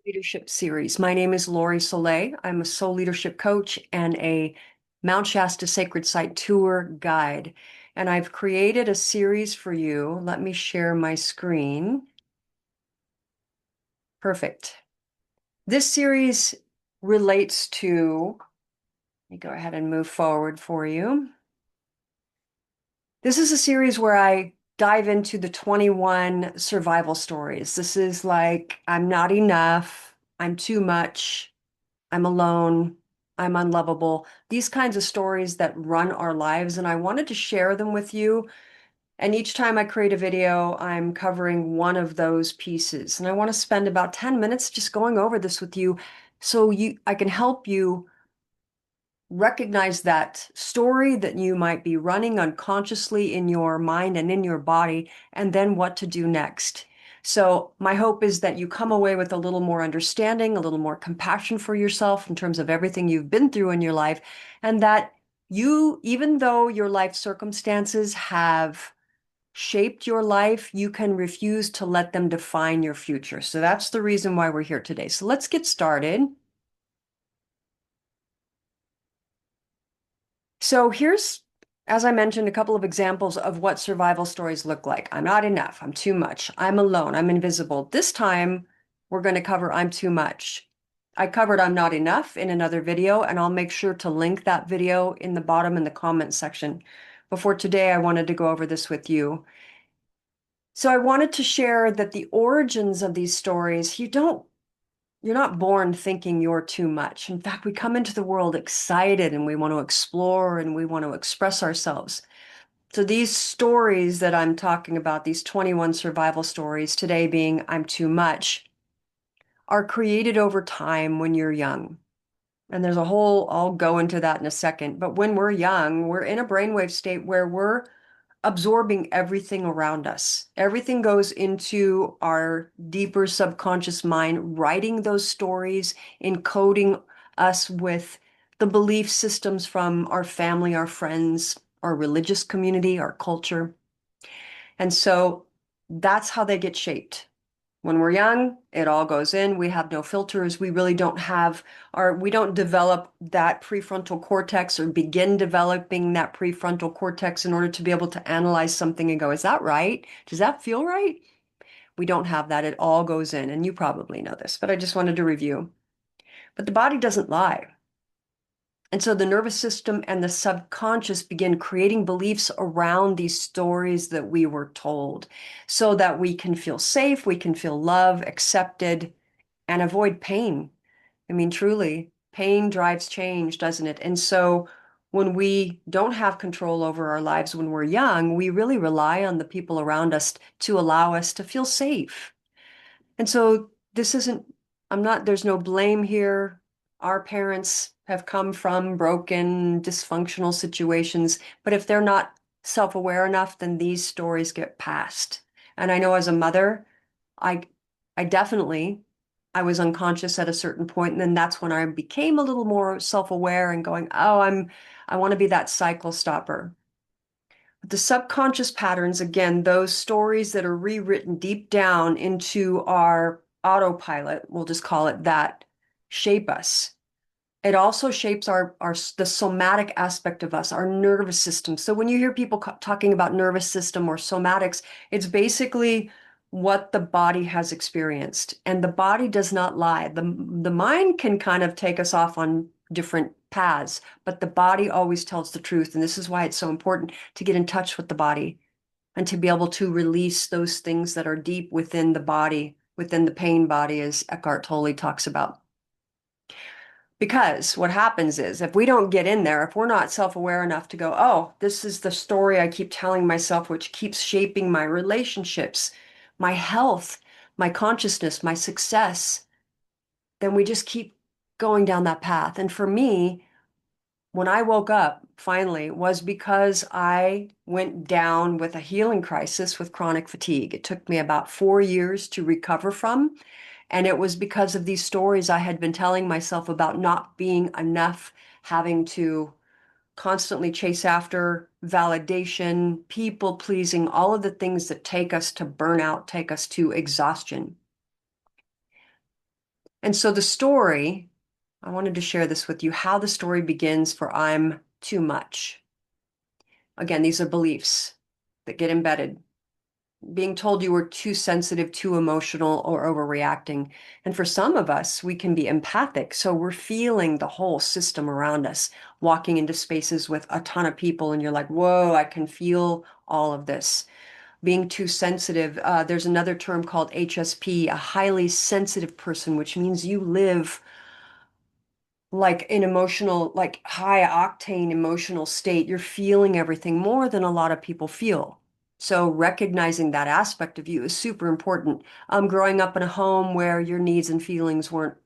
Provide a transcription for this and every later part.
Leadership series. My name is Lori Soleil. I'm a soul leadership coach and a Mount Shasta Sacred Site tour guide. And I've created a series for you. Let me share my screen. Perfect. This series relates to, let me go ahead and move forward for you. This is a series where I dive into the 21 survival stories. This is like, I'm not enough, I'm too much, I'm alone, I'm unlovable. These kinds of stories that run our lives, and I wanted to share them with you. And each time I create a video, I'm covering one of those pieces. And I want to spend about 10 minutes just going over this with you so I can help you recognize that story that you might be running unconsciously in your mind and in your body, and then what to do next. So my hope is that you come away with a little more understanding, a little more compassion for yourself in terms of everything you've been through in your life, and that you, even though your life circumstances have shaped your life, you can refuse to let them define your future. So that's the reason why we're here today. So let's get started. So here's, as I mentioned, a couple of examples of what survival stories look like. I'm not enough. I'm too much. I'm alone. I'm invisible. This time, we're going to cover I'm too much. I covered I'm not enough in another video, and I'll make sure to link that video in the bottom in the comment section. Before today, I wanted to go over this with you. So I wanted to share that the origins of these stories, you're not born thinking you're too much. In fact, we come into the world excited and we want to explore and we want to express ourselves. So these stories that I'm talking about, these 21 survival stories, today being I'm too much, are created over time when you're young. And there's a whole, I'll go into that in a second. But when we're young, we're in a brainwave state where we're absorbing everything around us. Everything goes into our deeper subconscious mind, writing those stories, encoding us with the belief systems from our family, our friends, our religious community, our culture. And so that's how they get shaped. When we're young, it all goes in. We have no filters. We really don't have we don't develop that prefrontal cortex or begin developing that prefrontal cortex in order to be able to analyze something and go, is that right? Does that feel right? We don't have that. It all goes in. And you probably know this, but I just wanted to review. But the body doesn't lie. And so the nervous system and the subconscious begin creating beliefs around these stories that we were told so that we can feel safe, we can feel love, accepted, and avoid pain. I mean, truly, pain drives change, doesn't it? And so when we don't have control over our lives when we're young, we really rely on the people around us to allow us to feel safe. And so this isn't, there's no blame here. Our parents have come from broken, dysfunctional situations, but if they're not self-aware enough, then these stories get passed. And I know as a mother, I I definitely I was unconscious at a certain point, and then that's when I became a little more self-aware and going, oh, I want to be that cycle stopper. The subconscious patterns, again, those stories that are rewritten deep down into our autopilot, we'll just call it that, shape us. It also shapes the somatic aspect of us, our nervous system. So when you hear people talking about nervous system or somatics, it's basically what the body has experienced. And the body does not lie. The mind can kind of take us off on different paths, but the body always tells the truth. And this is why it's so important to get in touch with the body and to be able to release those things that are deep within the body, within the pain body, as Eckhart Tolle talks about. Because what happens is if we don't get in there, if we're not self-aware enough to go, oh, this is the story I keep telling myself, which keeps shaping my relationships, my health, my consciousness, my success, then we just keep going down that path. And for me, when I woke up finally was because I went down with a healing crisis with chronic fatigue. It took me about 4 years to recover from. And it was because of these stories I had been telling myself about not being enough, having to constantly chase after validation, people pleasing, all of the things that take us to burnout, take us to exhaustion. And so the story, I wanted to share this with you, how the story begins for I'm too much. Again, these are beliefs that get embedded. Being told you were too sensitive, too emotional, or overreacting. And for some of us, we can be empathic. So we're feeling the whole system around us, walking into spaces with a ton of people, and you're like, whoa, I can feel all of this. Being too sensitive, there's another term called HSP, a highly sensitive person, which means you live like an emotional, like high octane emotional state. You're feeling everything more than a lot of people feel. So recognizing that aspect of you is super important. Growing up in a home where your needs and feelings weren't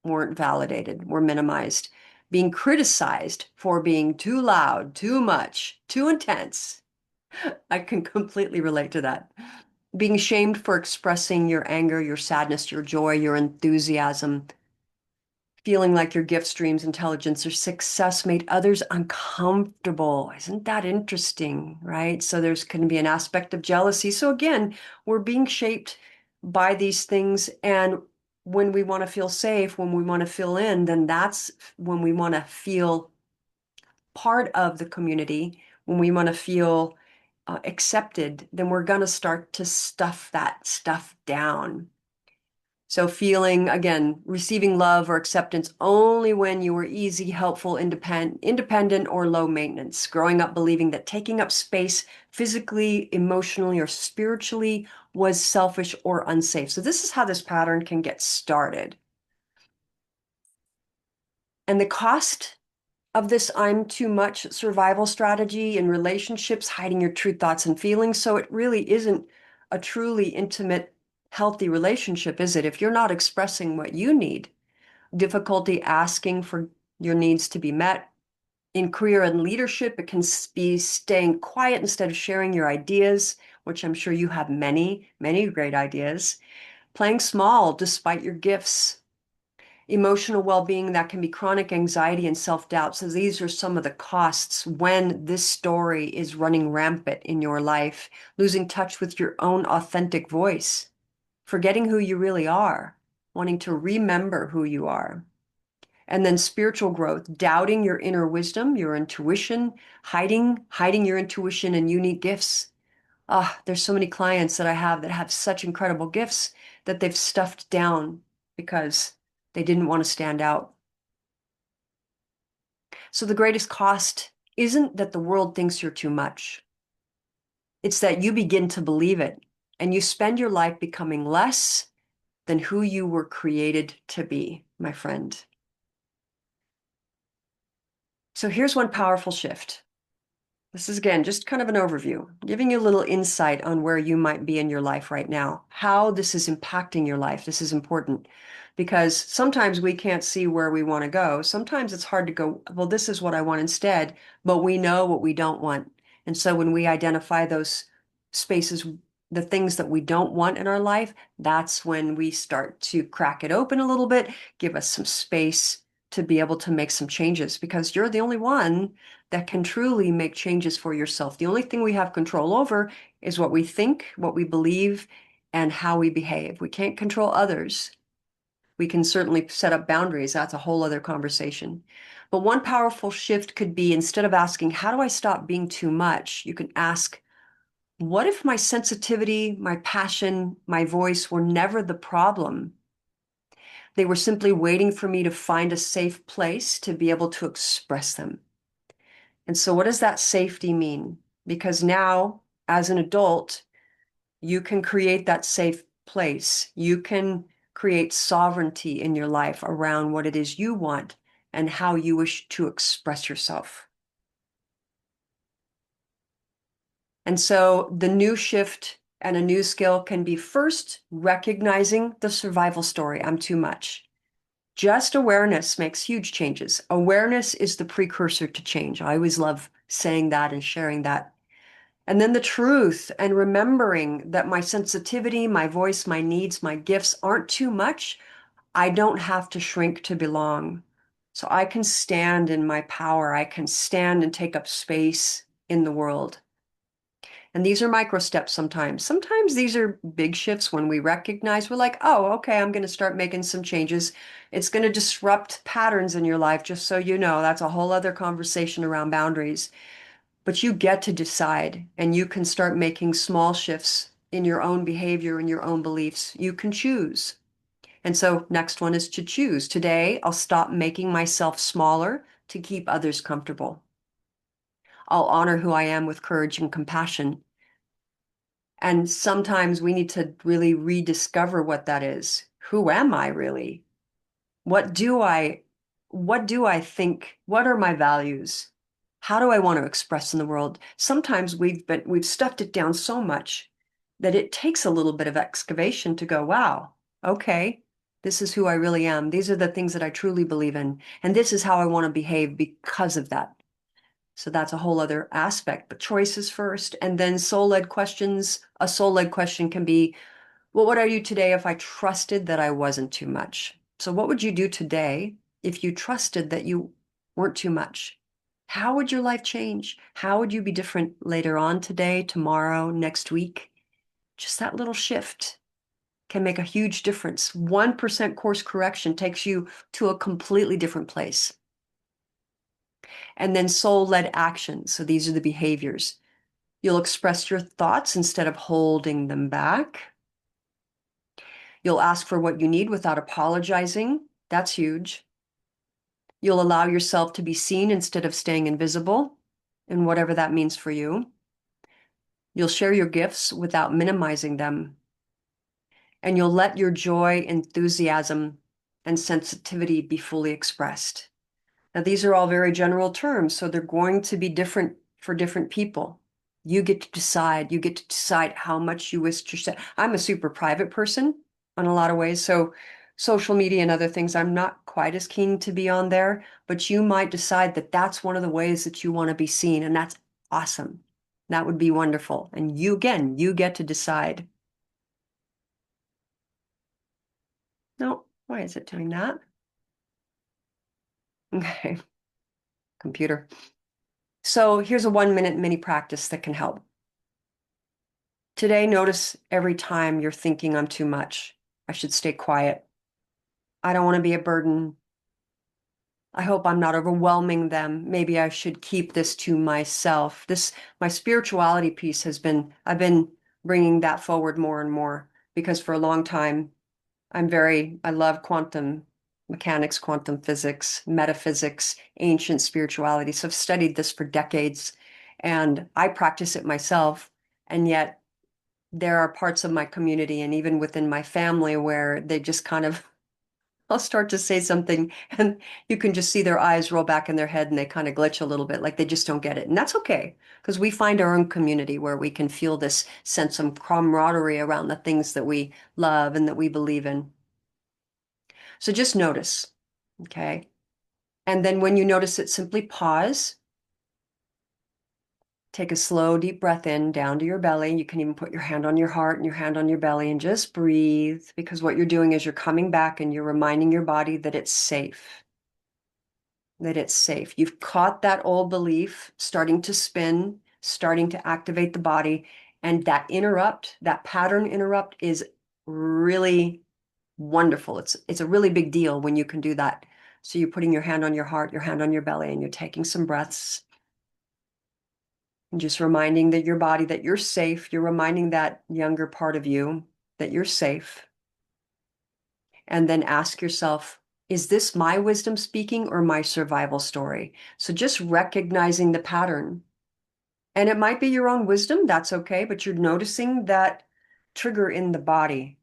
validated, were minimized, being criticized for being too loud, too much, too intense. I can completely relate to that. Being shamed for expressing your anger, your sadness, your joy, your enthusiasm, feeling like your gifts, dreams, intelligence, or success made others uncomfortable. Isn't that interesting, right? So there's going to be an aspect of jealousy. So again, we're being shaped by these things. And when we want to feel safe, when we want to fill in, then that's when we want to feel part of the community, when we want to feel accepted, then we're going to start to stuff that stuff down. So feeling, again, receiving love or acceptance only when you were easy, helpful, independent, or low maintenance. Growing up believing that taking up space physically, emotionally, or spiritually was selfish or unsafe. So this is how this pattern can get started. And the cost of this I'm too much survival strategy in relationships, hiding your true thoughts and feelings. So it really isn't a truly intimate, healthy relationship, is it? If you're not expressing what you need, difficulty asking for your needs to be met. In career and leadership, it can be staying quiet instead of sharing your ideas, which I'm sure you have many, many great ideas. Playing small despite your gifts. Emotional well-being, that can be chronic anxiety and self-doubt. So these are some of the costs when this story is running rampant in your life. Losing touch with your own authentic voice, forgetting who you really are, wanting to remember who you are. And then spiritual growth, doubting your inner wisdom, your intuition, hiding your intuition and unique gifts. Ah, there's so many clients that I have that have such incredible gifts that they've stuffed down because they didn't want to stand out. So the greatest cost isn't that the world thinks you're too much. It's that you begin to believe it and you spend your life becoming less than who you were created to be, my friend. So here's one powerful shift. This is, again, just kind of an overview, giving you a little insight on where you might be in your life right now, how this is impacting your life. This is important because sometimes we can't see where we want to go. Sometimes it's hard to go, well, this is what I want instead, but we know what we don't want. And so when we identify those spaces, the things that we don't want in our life, that's when we start to crack it open a little bit, give us some space to be able to make some changes because you're the only one that can truly make changes for yourself. The only thing we have control over is what we think, what we believe, and how we behave. We can't control others. We can certainly set up boundaries. That's a whole other conversation. But one powerful shift could be, instead of asking, how do I stop being too much? You can ask, what if my sensitivity, my passion, my voice were never the problem? They were simply waiting for me to find a safe place to be able to express them. And so what does that safety mean? Because now, as an adult, you can create that safe place. You can create sovereignty in your life around what it is you want and how you wish to express yourself. And so the new shift and a new skill can be, first, recognizing the survival story. I'm too much. Just awareness makes huge changes. Awareness is the precursor to change. I always love saying that and sharing that. And then the truth, and remembering that my sensitivity, my voice, my needs, my gifts aren't too much. I don't have to shrink to belong. So I can stand in my power. I can stand and take up space in the world. And these are micro steps sometimes. Sometimes these are big shifts when we recognize we're like, oh, okay, I'm going to start making some changes. It's going to disrupt patterns in your life, just so you know. That's a whole other conversation around boundaries. But you get to decide, and you can start making small shifts in your own behavior and your own beliefs. You can choose. And so, next one is to choose. Today, I'll stop making myself smaller to keep others comfortable. I'll honor who I am with courage and compassion. And sometimes we need to really rediscover what that is. Who am I really? What do I what do I think? What are my values? How do I want to express in the world? Sometimes we've stuffed it down so much that it takes a little bit of excavation to go, wow, okay, this is who I really am. These are the things that I truly believe in, and this is how I want to behave because of that. So that's a whole other aspect, but choices first, and then soul-led questions. A soul-led question can be, well, what are you today if I trusted that I wasn't too much? So what would you do today if you trusted that you weren't too much? How would your life change? How would you be different later on today, tomorrow, next week? Just that little shift can make a huge difference. 1% course correction takes you to a completely different place. And then soul-led actions. So these are the behaviors. You'll express your thoughts instead of holding them back. You'll ask for what you need without apologizing. That's huge. You'll allow yourself to be seen instead of staying invisible, and whatever that means for you. You'll share your gifts without minimizing them. And you'll let your joy, enthusiasm, and sensitivity be fully expressed. Now, these are all very general terms, so they're going to be different for different people. You get to decide. You get to decide how much you wish to share. I'm a super private person in a lot of ways, so social media and other things, I'm not quite as keen to be on there, but you might decide that that's one of the ways that you want to be seen, and that's awesome. That would be wonderful. And you, again, you get to decide. No, why is it doing that? Okay, computer. So here's a 1 minute mini practice that can help. Today, notice every time you're thinking I'm too much. I should stay quiet. I don't want to be a burden. I hope I'm not overwhelming them. Maybe I should keep this to myself. My spirituality piece I've been bringing that forward more and more because for a long time, I love quantum mechanics, quantum physics, metaphysics, ancient spirituality. So I've studied this for decades and I practice it myself. And yet, there are parts of my community and even within my family where they just kind of, I'll start to say something and you can just see their eyes roll back in their head and they kind of glitch a little bit, like they just don't get it. And that's okay, because we find our own community where we can feel this sense of camaraderie around the things that we love and that we believe in. So just notice, okay? And then when you notice it, simply pause. Take a slow, deep breath in down to your belly. You can even put your hand on your heart and your hand on your belly and just breathe, because what you're doing is you're coming back and you're reminding your body that it's safe, that it's safe. You've caught that old belief starting to spin, starting to activate the body. And that pattern interrupt is really wonderful. It's a really big deal when you can do that. So you're putting your hand on your heart, your hand on your belly, and you're taking some breaths. And just reminding that your body that you're safe. You're reminding that younger part of you that you're safe. And then ask yourself, is this my wisdom speaking or my survival story? So just recognizing the pattern. And it might be your own wisdom, that's okay, but you're noticing that trigger in the body.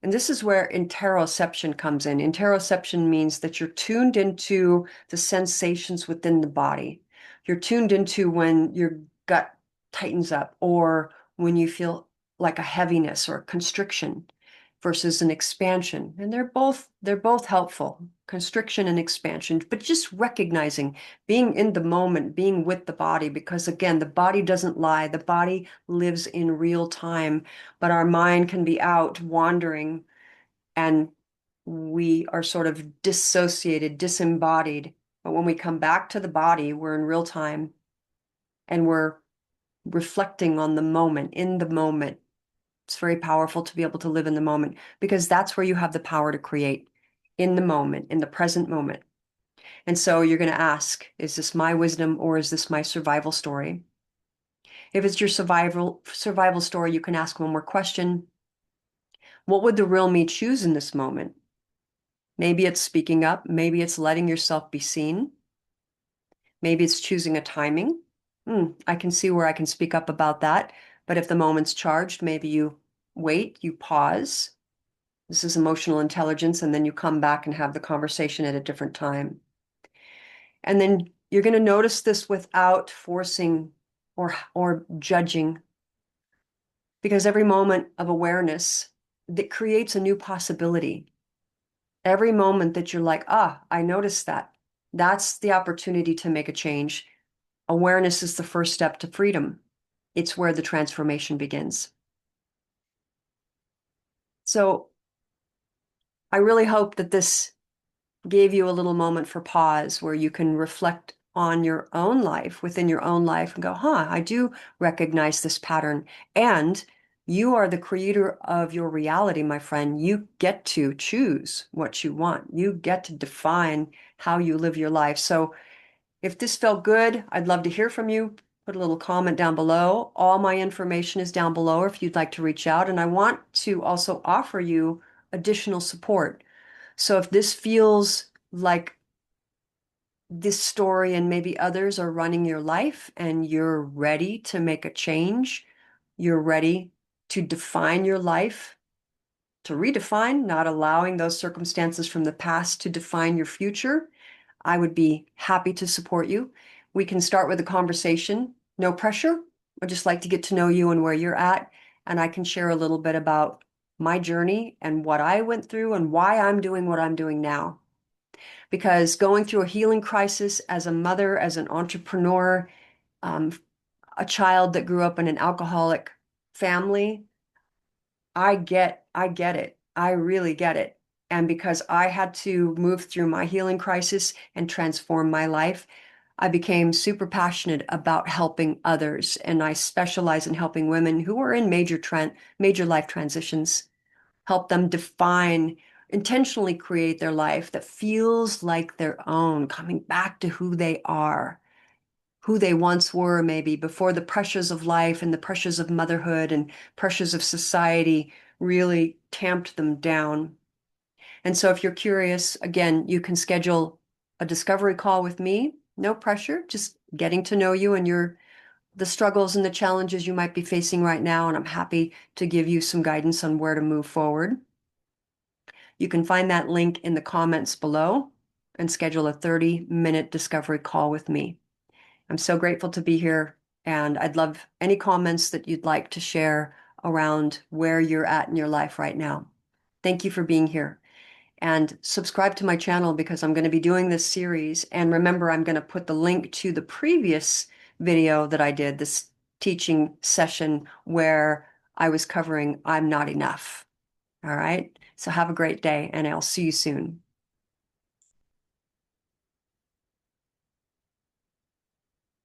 And this is where interoception comes in. Interoception means that you're tuned into the sensations within the body. You're tuned into when your gut tightens up or when you feel like a heaviness or a constriction versus an expansion. And they're both helpful, constriction and expansion, but just recognizing, being in the moment, being with the body, because again, the body doesn't lie. The body lives in real time, but our mind can be out wandering and we are sort of dissociated, disembodied. But when we come back to the body, we're in real time and we're reflecting on the moment, in the moment. It's very powerful to be able to live in the moment because that's where you have the power to create in the moment, in the present moment. And so you're going to ask, is this my wisdom or is this my survival story? If it's your survival story, you can ask one more question. What would the real me choose in this moment? Maybe it's speaking up, maybe it's letting yourself be seen. Maybe it's choosing a timing. I can see where I can speak up about that. But if the moment's charged, maybe you wait, you pause. This is emotional intelligence, and then you come back and have the conversation at a different time. And then you're going to notice this without forcing or judging, because every moment of awareness that creates a new possibility. Every moment that you're like, I noticed that. That's the opportunity to make a change. Awareness is the first step to freedom. It's where the transformation begins. So I really hope that this gave you a little moment for pause where you can reflect on your own life, within your own life, and go, I do recognize this pattern. And you are the creator of your reality, my friend. You get to choose what you want. You get to define how you live your life. So if this felt good, I'd love to hear from you. Put a little comment down below. All my information is down below if you'd like to reach out. And I want to also offer you additional support. So if this feels like this story and maybe others are running your life and you're ready to make a change, you're ready to define your life, to redefine, not allowing those circumstances from the past to define your future, I would be happy to support you. We can start with a conversation, no pressure. I'd just like to get to know you and where you're at. And I can share a little bit about my journey and what I went through and why I'm doing what I'm doing now. Because going through a healing crisis as a mother, as an entrepreneur, um, a child that grew up in an alcoholic family, I get it. I really get it. And because I had to move through my healing crisis and transform my life, I became super passionate about helping others. And I specialize in helping women who are in major life transitions, help them define, intentionally create their life that feels like their own, coming back to who they are, who they once were, maybe before the pressures of life and the pressures of motherhood and pressures of society really tamped them down. And so if you're curious, again, you can schedule a discovery call with me. No pressure, just getting to know you and the struggles and the challenges you might be facing right now. And I'm happy to give you some guidance on where to move forward. You can find that link in the comments below and schedule a 30-minute discovery call with me. I'm so grateful to be here, and I'd love any comments that you'd like to share around where you're at in your life right now. Thank you for being here. And subscribe to my channel because I'm going to be doing this series. And remember, I'm going to put the link to the previous video that I did, this teaching session where I was covering I'm not enough. All right. So have a great day, and I'll see you soon.